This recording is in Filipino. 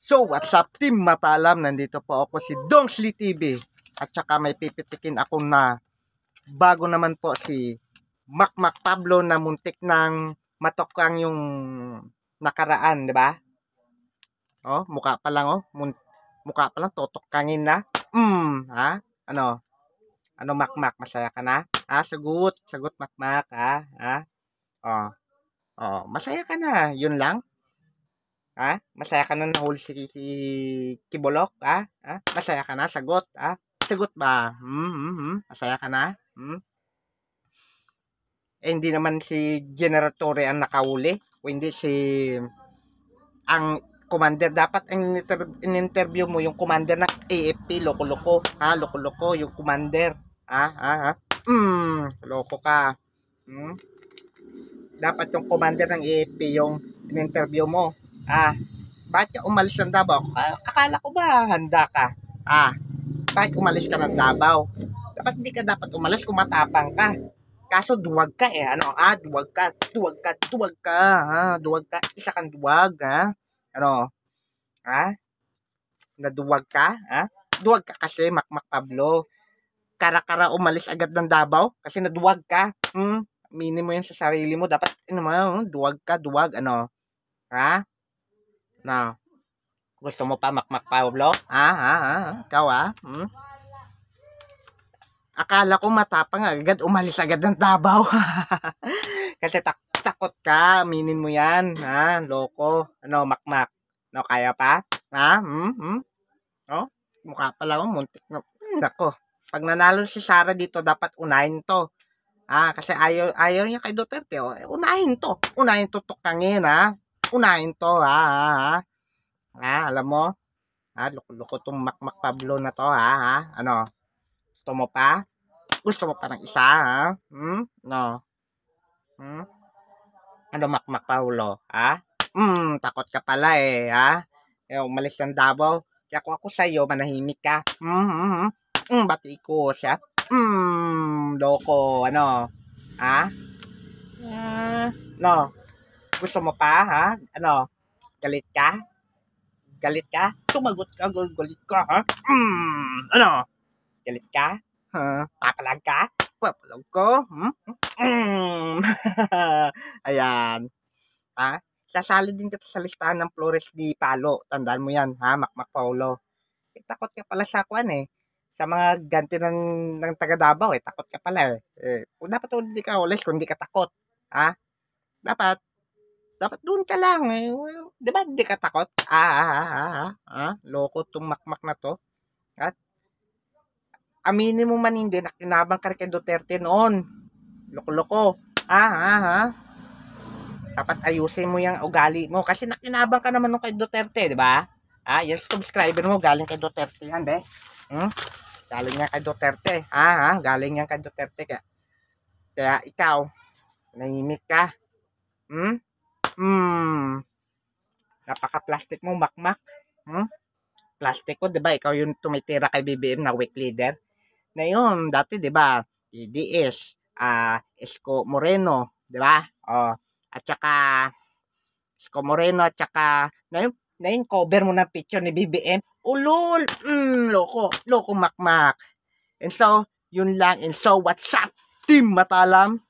So, what's up, Team Matalam? Nandito po ako si Dongsly TV. At saka may pipitikin ako na bago naman po si Makmak Pablo na muntik ng matokang yung nakaraan, di ba? Oh, mukha pa lang, oh. Mukha pa lang, totokangin na. Ha? Ano? Ano, Makmak? Masaya ka na? Sagot. Sagot, Makmak, Oh, masaya ka na. Yun lang? Masaya ka na nahuli si Kibolok, Masaya ka na, sagot, Sagot ba? Masaya ka na? Hindi naman si General Torre ang nakahuli, o hindi si ang commander. Dapat ang in-interview mo yung commander ng AFP, loko-loko, loko-loko yung commander, loko ka, Dapat yung commander ng AFP yung in-interview mo, bakit ka umalis ng Davao? Akala ko ba handa ka? Bakit umalis ka ng Davao? Dapat hindi ka dapat umalis kung matapang ka. Kaso duwag ka duwag ka. Isa kang duwag, Naduwag ka, Duwag ka kasi, Makmak Pablo. Kara-kara umalis agad ng Davao kasi naduwag ka. Aminin mo yan sa sarili mo. Dapat, duwag ka, No. Gusto mo pa, Makmak Pablo? Ikaw, Akala ko matapang agad, umalis agad ng Davao. Kasi takot ka, aminin mo yan, loko. Makmak? Kaya pa? Mukha pa lang, muntik na. Nako, pag nanalo si Sara dito, dapat unahin to. Kasi ayaw niya kay Duterte. Unahin to tukangin, Unahin to, alam mo? Loko-loko tong Makmak Pablo na to, Gusto mo pa? Gusto mo pa ng isa, No? Makmak Pablo, Takot ka pala, umalis ng Davao. Kaya kung ako sa'yo, manahimik ka. Bati ko siya. Loko, No? Gusto mo pa, Galit ka? Galit ka? Sumagot ka, galit ka, Galit ka? Papalag ka? Papalag ko? Ayan. Sasali din kita sa listahan ng Flores di Palo. Tandaan mo yan, Makmak Paulo. Takot ka pala sa sa mga ganti ng taga Davao, takot ka pala, Kung dapat hindi ka ulis kung hindi ka takot, Dapat doon ka lang, di ba hindi ka takot? Loko tong Makmak na to. At aminin mo man hindi, nakinabang ka kay Duterte noon. Loko-loko. Dapat ayusin mo yung ugali mo kasi nakinabang ka naman nung kay Duterte, di ba? Yung subscriber mo galing kay Duterte yan, be. Galing yan kay Duterte. Galing yan kay Duterte. Kaya ikaw, nahimik ka. Napaka-plastic mo, Makmak. Plastic ko, di ba? Ikaw yung tumitira kay BBM na weak leader. Na yun, dati, di ba? DDS, Isko Moreno, di ba? At saka, Isko Moreno, at saka, na yung cover mo ng picture ni BBM. Ulol! Loko, Makmak. And so, yun lang. And so, what's up, Team Matalam?